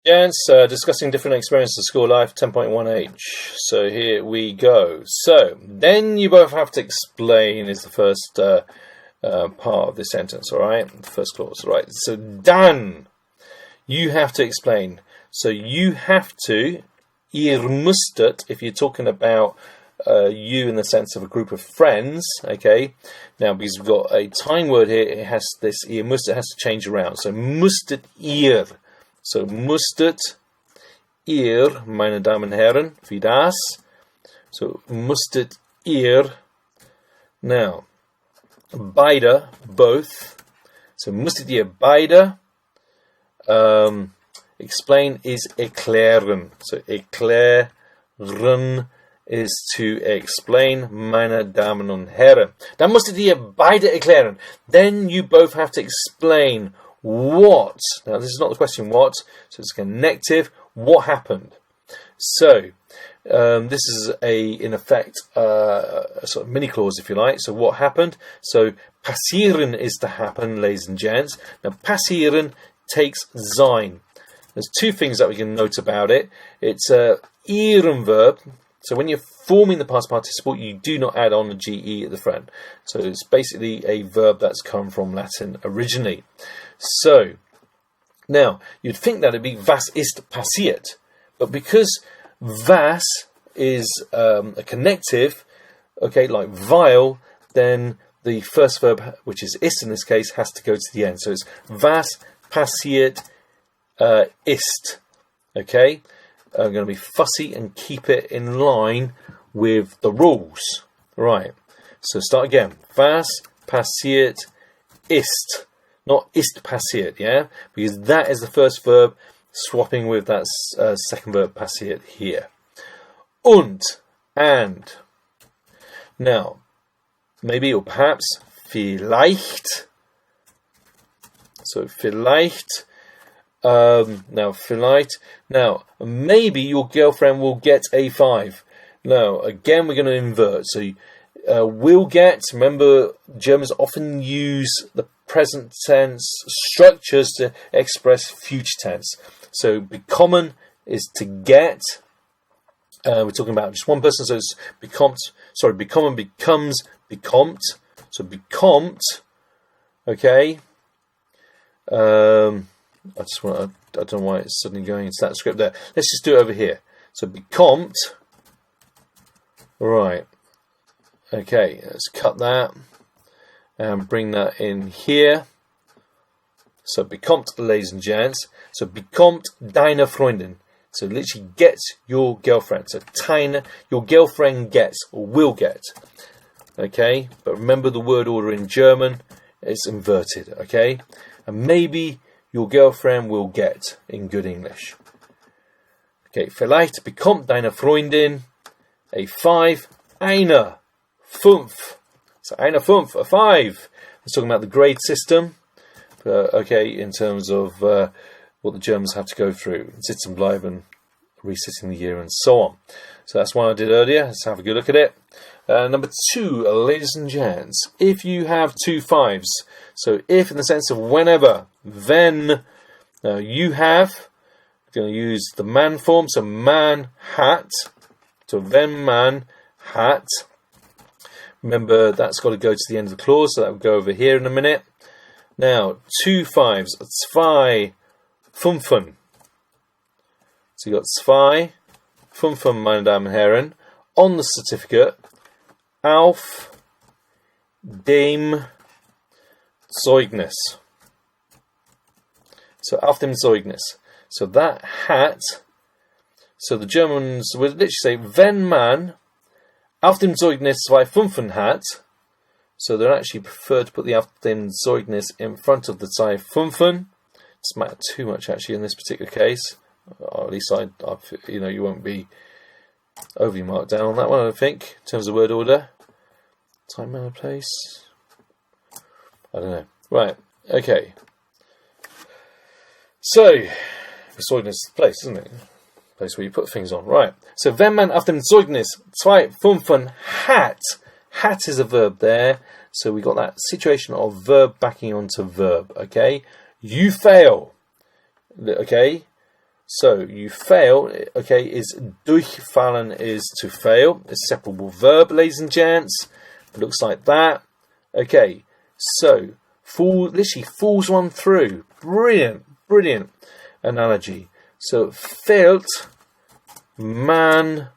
Gents, discussing different experiences of school life, 10.1H. So here we go. So, then you both have to explain is the first part of this sentence, alright? The first clause, right? So, Dan, you have to explain. So, you have to, ihr müsstet, if you're talking about you in the sense of a group of friends, okay? Now, because we've got a time word here, it has this, ihr müsstet has to change around. So, müsstet ihr. So, musstet ihr, meine Damen und Herren, wie das? So, musstet ihr. Now, beide, both. So, musstet ihr beide. Explain is erklären. So, erklären is to explain, meine Damen und Herren. Dann musstet ihr beide erklären. Then you both have to explain what. Now, this is not the question what, so it's a connective. What happened? So, this is in effect, a sort of mini clause, if you like. So, what happened? So, passieren is to happen, ladies and gents. Now, passieren takes sein. There's two things that we can note about it. It's a ihren verb. So, when you're forming the past participle, you do not add on a GE at the front. So, it's basically a verb that's come from Latin originally. So, now, you'd think that it'd be was ist passiert, but because was is a connective, okay, like weil, then the first verb, which is ist in this case, has to go to the end. So it's was passiert ist, okay? I'm going to be fussy and keep it in line with the rules. Right, so start again. Was passiert ist. Not ist passiert, yeah? Because that is the first verb, swapping with that second verb, passiert, here. Und, and. Now, maybe or perhaps, vielleicht. So, vielleicht. Now, vielleicht. Now, maybe your girlfriend will get a 5. Now, again, we're going to invert. So, will get, remember, Germans often use the present tense structures to express future tense. So bekommen is to get. We're talking about just one person, so it's bekommen becomes bekommt. So bekommt, okay. I don't know why it's suddenly going into that script there. Let's just do it over here. So bekommt, right. Okay, let's cut that. And bring that in here. So, bekommt, ladies and gents. So, bekommt deine Freundin. So, literally get your girlfriend. So, deine, your girlfriend gets or will get. Okay, but remember the word order in German is inverted. Okay, and maybe your girlfriend will get in good English. Okay, vielleicht bekommt deine Freundin a 5, eine 5. So, eine 5, a 5. It's talking about the grade system, okay, in terms of what the Germans have to go through. Sitzen bleiben, resitting the year, and so on. So that's one I did earlier. Let's have a good look at it. Number 2, ladies and gents, if you have 2 5s, so if in the sense of whenever, then, now you have, we're going to use the man form, so man hat, so wenn man hat. Remember, that's got to go to the end of the clause, so that will go over here in a minute. Now, 2 5s, zwei Fünfen. So you got zwei Fünfen, meine Damen und Herren, on the certificate, auf dem Zeugnis. So, auf dem Zeugnis. So that hat, so the Germans would literally say, wenn man auf dem Zeugnis 2 Fünfen hat, so they actually prefer to put the auf dem Zeugnis in front of the 2 Fünfen. It's matter too much actually in this particular case. Or at least you won't be overly marked down on that one, I don't think, in terms of word order. Time, manner, place. I don't know. Right, okay. So, the Zeugnis is the place, isn't it? Place where you put things on. Right. So, wenn man auf dem Zeugnis 2 Fünfen hat. Hat is a verb there. So, we got that situation of verb backing onto verb. Okay. You fail. Okay. So you fail, okay, is durchfallen is to fail. It's a separable verb, ladies and gents. It looks like that. Okay, so literally falls one through. Brilliant, brilliant analogy. So fällt man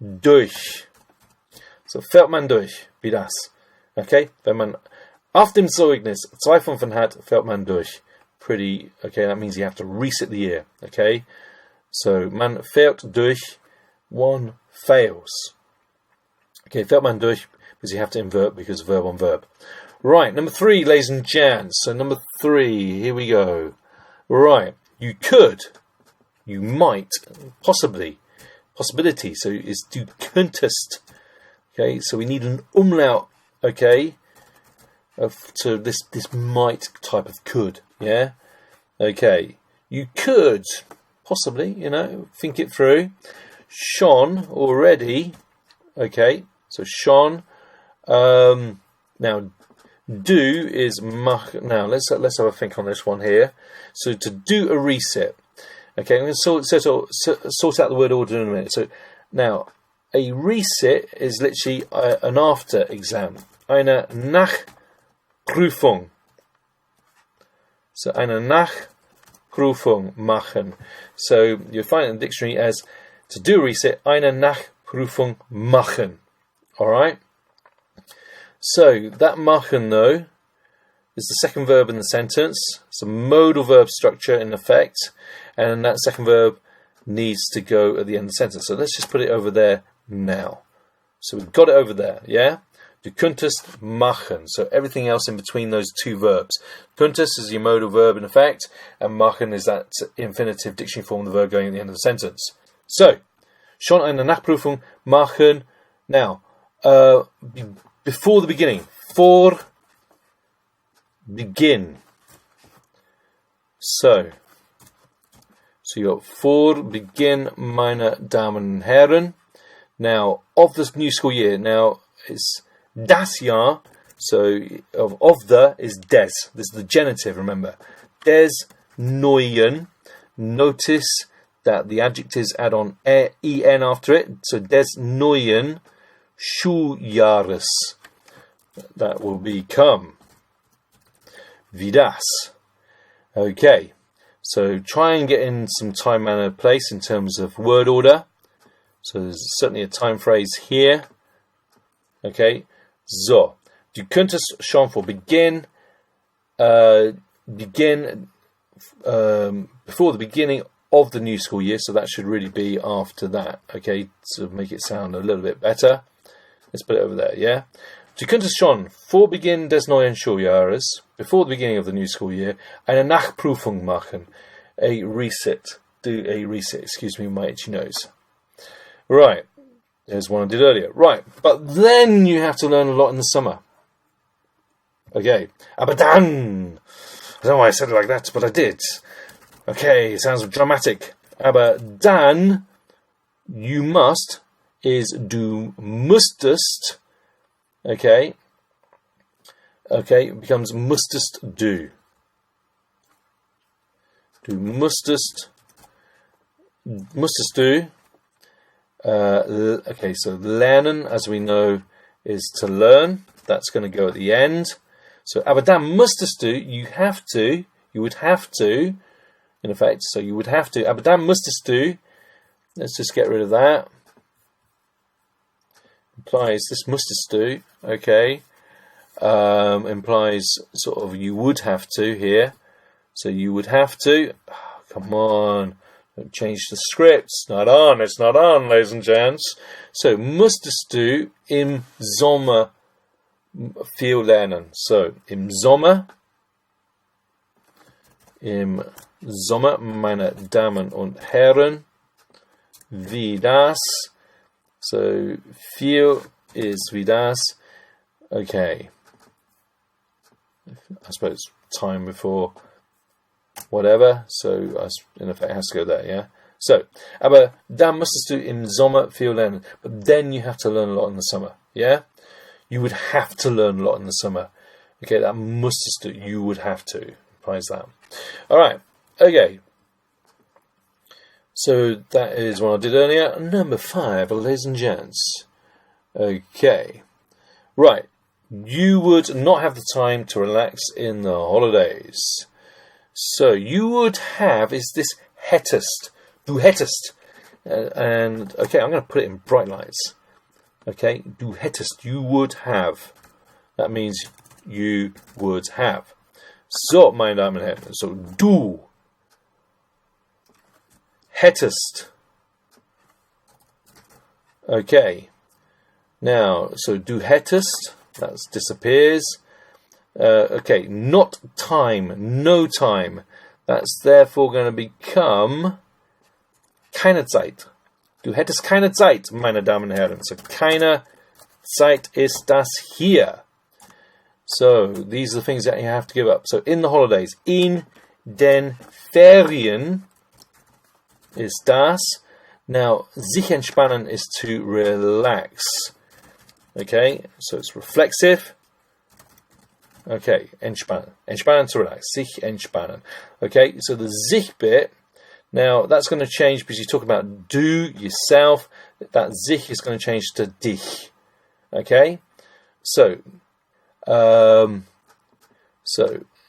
durch. So fällt man durch, wie das. Okay, wenn man auf dem Zeugnis 2 hat, fällt man durch. Pretty, okay, that means you have to reset the year. Okay, so man fällt durch, one fails. Okay, fällt man durch, because you have to invert because verb on verb. Right, number 3, ladies and gents. So number 3, here we go. Right, you could, you might, possibly, possibility. So it's du könntest. Okay, so we need an umlaut. Okay, to this might type of could. Yeah. Okay, you could possibly, you know, think it through. Schon already. Okay, so schon. Now, do is mach. Now let's have a think on this one here. So to do a reset. Okay, I'm going to sort out the word order in a minute. So now a reset is literally an after exam. Eine Nachprüfung. So eine Nachprüfung machen. So you'll find it in the dictionary as to do a reset. Eine Nachprüfung machen. All right. So that machen though is the second verb in the sentence. It's a modal verb structure in effect, and that second verb needs to go at the end of the sentence. So let's just put it over there now. So we've got it over there, yeah? Du könntest machen. So everything else in between those two verbs. Könntest is your modal verb in effect, and machen is that infinitive dictionary form of the verb going at the end of the sentence. So, schon eine Nachprüfung machen. Now, before the beginning. Vor begin. So you got vor begin, meine Damen und Herren. Now, of this new school year. Now, it's das Jahr. So, of the is des. This is the genitive, remember. Des neuen. Notice that the adjectives add on en after it. So, des neuen Schuljahres. That will become wie das. Okay. So try and get in some time, manner, place in terms of word order. So there's certainly a time phrase here. Okay. So. Du könntest schon vor begin. Begin before the beginning of the new school year. So that should really be after that. Okay. To make it sound a little bit better. Let's put it over there, yeah? Du könntest schon vor Beginn des neuen Schuljahres, before the beginning of the new school year, eine Nachprüfung machen. A reset. Do a reset. Excuse me, my itchy nose. Right. There's one I did earlier. Right. But then you have to learn a lot in the summer. Okay. Aber dann. I don't know why I said it like that, but I did. Okay. It sounds dramatic. Aber dann you must is du musstest. Okay. Okay, it becomes musstest du. Du musstest du. Okay, so lernen, as we know, is to learn. That's going to go at the end. So, aber dann musstest du, you would have to, in effect, so you would have to, aber dann musstest du, let's just get rid of that. Implies this musstest du, okay, implies sort of you would have to here. So you would have to, oh, come on, don't change the script, it's not on, ladies and gents. So, musstest du im Sommer viel lernen. So, im Sommer, meine Damen und Herren, wie das. So, viel is wie das. Okay. I suppose time before whatever. So, in effect, it has to go there, yeah? So, aber dann musstest du im Sommer viel lernen. But then you have to learn a lot in the summer, yeah? You would have to learn a lot in the summer. Okay, that musstest du, you would have to. Implies that. All right, okay. So that is what I did earlier. Number 5, ladies and gents. Okay. Right. You would not have the time to relax in the holidays. So you would have is this hättest. Du hättest. And okay, I'm going to put it in bright lights. Okay, du hättest, you would have. That means you would have. So, meine Damen und Herren, so du hättest. Okay. Now, so du hättest, that disappears. Okay, not time, no time. That's therefore going to become keine Zeit. Du hättest keine Zeit, meine Damen und Herren. So, keine Zeit ist das hier. So, these are the things that you have to give up. So, in the holidays, in den Ferien is das. Now, sich entspannen is to relax. Okay, so it's reflexive. Okay, entspannen. Entspannen to relax. Sich entspannen. Okay, so the sich bit, now that's going to change because you talk about du, yourself. That sich is going to change to dich. Okay, so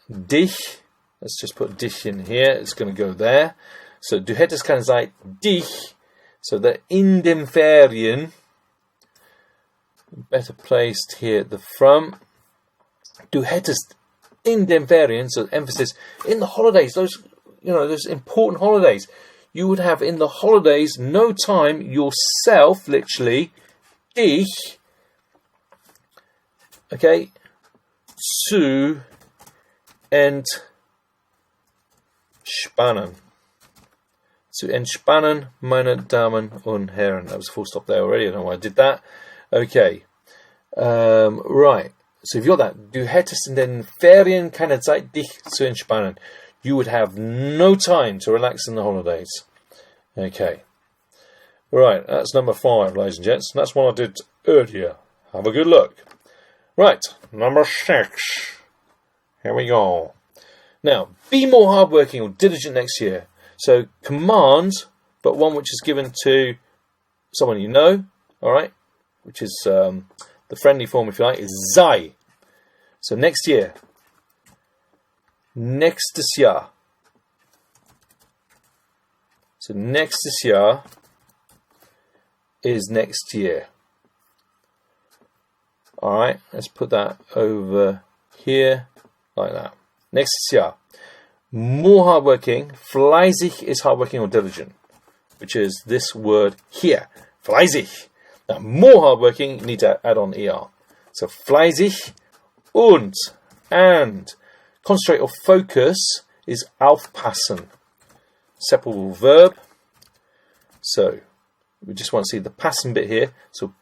dich, let's just put dich in here. It's going to go there. So du hättest keine Zeit, dich. So that in den Ferien, better placed here at the front. Du hättest in den Ferien, so emphasis in the holidays. Those, you know, those important holidays. You would have in the holidays no time yourself, literally, dich. Okay, zu entspannen. Zu entspannen, meine Damen und Herren. That was a full stop there already. I don't know why I did that. Okay. Right. So if you've got that, du hättest in den Ferien keine Zeit, dich zu entspannen. You would have no time to relax in the holidays. Okay. Right. That's number 5, ladies and gents. That's what I did earlier. Have a good look. Right. Number 6. Here we go. Now, be more hardworking or diligent next year. So, command, but one which is given to someone you know, all right, which is the friendly form, if you like, is sei. So, next year. Nächstes Jahr. So, nächstes Jahr is next year. All right, let's put that over here like that. Nächstes Jahr. More hardworking. Fleißig is hardworking or diligent, which is this word here. Fleißig. Now, more hardworking, you need to add on er. So, fleißig and concentrate or focus is aufpassen. Separable verb. So, we just want to see the passen bit here. So,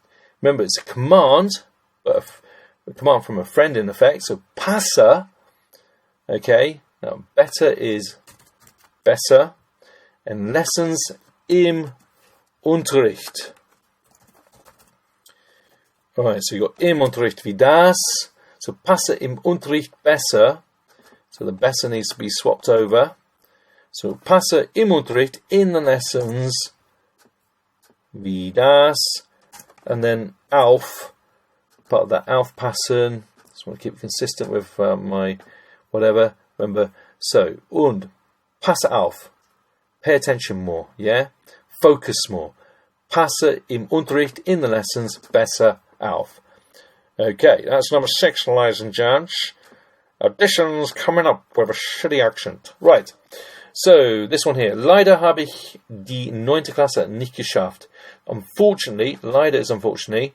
remember, it's a command, but a command from a friend in effect. So, passe. Okay. Now, better is besser, and lessons im Unterricht. Alright, so you've got im Unterricht wie das. So, passe im Unterricht besser. So, the besser needs to be swapped over. So, passe im Unterricht in the lessons wie das. And then auf, part of that aufpassen. Just want to keep it consistent with my whatever. Remember, so, und, passe auf, pay attention more, yeah? Focus more. Passe im Unterricht, in the lessons, besser auf. Okay, that's number 6, ladies and gents. Additions coming up with a shitty accent. Right, so, this one here. Leider habe ich die 9. Klasse nicht geschafft. Unfortunately, leider is unfortunately,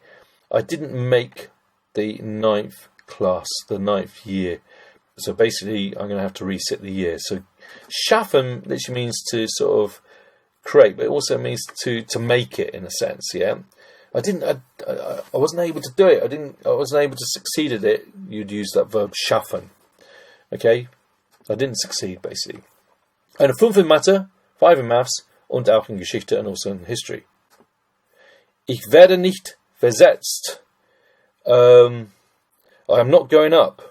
I didn't make the 9th class, the 9th year. So basically, I'm going to have to reset the year. So, schaffen literally means to sort of create, but it also means to make it in a sense. Yeah, I wasn't able to do it. I wasn't able to succeed at it. You'd use that verb schaffen. Okay, I didn't succeed basically. And 5 in Mathe, 5 in Maths, und auch in Geschichte and also in history. Ich werde nicht versetzt. I am not going up.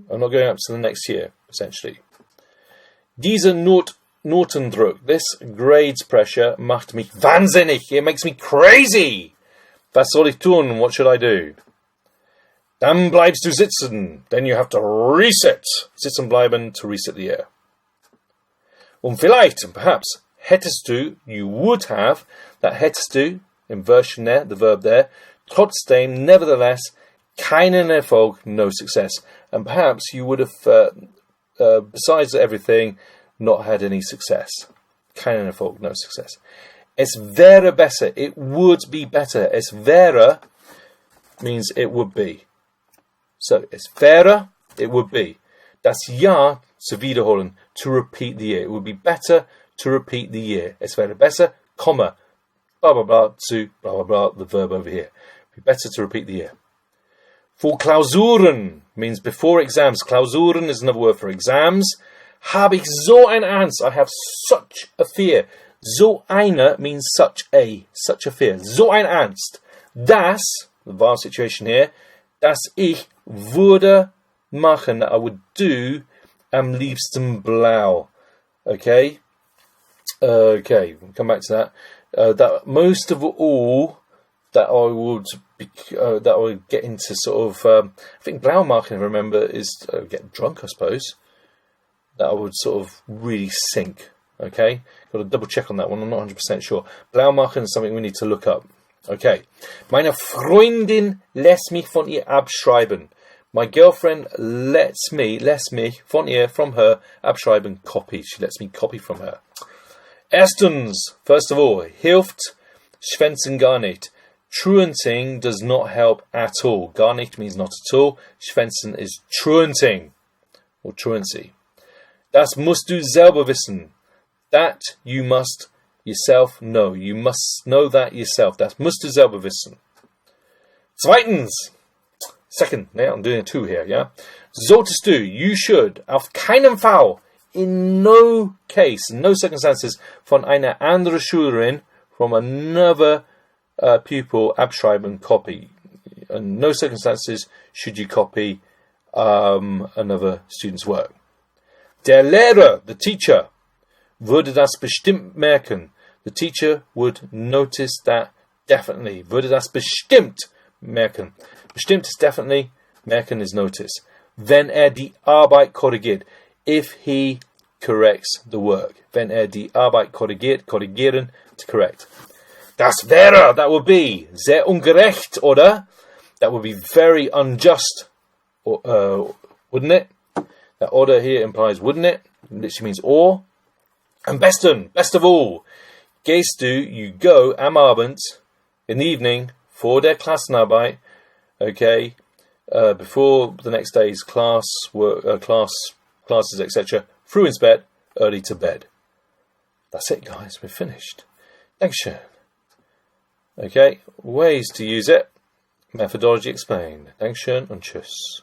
I'm not going up to the next year, essentially. Diese Notendruck. This grades pressure macht mich wahnsinnig. It makes me crazy. Was soll ich tun? What should I do? Dann bleibst du sitzen. Then you have to reset. Sitzen bleiben to reset the air. Und vielleicht, and perhaps, hättest du, you would have, that hättest du, inversion there, the verb there, trotzdem, nevertheless, keinen Erfolg, no success. And perhaps you would have, besides everything, not had any success. Keinen Erfolg, no success. Es wäre besser, it would be better. Es wäre means it would be. So, es wäre, it would be. Das Jahr zu wiederholen, to repeat the year. It would be better to repeat the year. Es wäre besser, comma, blah, blah, blah, zu, blah, blah, blah, the verb over here. It would be better to repeat the year. Vor Klausuren means before exams. Klausuren is another word for exams. Habe ich so ein Angst. I have such a fear. So eine means such a fear. So ein Angst. Das, the vast situation here, dass ich würde machen, that I would do, am liebsten blau. Okay? Okay, we'll come back to that. That most of all, that I would get into sort of, I think blau machen, remember, is get drunk, I suppose. That I would sort of really sink. Okay? Got to double check on that one, I'm not 100% sure. Blau machen is something we need to look up. Okay. Meine Freundin lässt mich von ihr abschreiben. My girlfriend lets me von ihr, from her, abschreiben, copy. She lets me copy from her. Erstens, first of all, hilft schwänzen gar nicht. Truanting does not help at all. Gar nicht means not at all. Schwänzen is truanting, or truancy. Das musst du selber wissen. That you must yourself know. You must know that yourself. Das musst du selber wissen. Zweitens, second, now I'm doing a two here, yeah? Solltest du, you should, auf keinen Fall, in no case, in no circumstances, von einer anderen Schülerin, from another pupil, abschreiben, copy. In no circumstances should you copy another student's work. Der Lehrer, the teacher, würde das bestimmt merken. The teacher would notice that definitely. Würde das bestimmt merken. Bestimmt is definitely, merken is notice. Wenn die Arbeit korrigiert. If he corrects the work. Wenn die Arbeit korrigiert, korrigieren, to correct. Das wäre, that would be, sehr ungerecht, oder? That would be very unjust, or, wouldn't it? That oder here implies wouldn't it? It literally means or. And besten, best of all, gehst du, you go, am Abend, in the evening, vor der Klassenarbeit, okay, before the next day's class, work, classes, etc., through ins Bett, early to bed. That's it, guys, we're finished. Dankeschön. Okay, ways to use it. Methodology explained. Dankeschön und tschüss.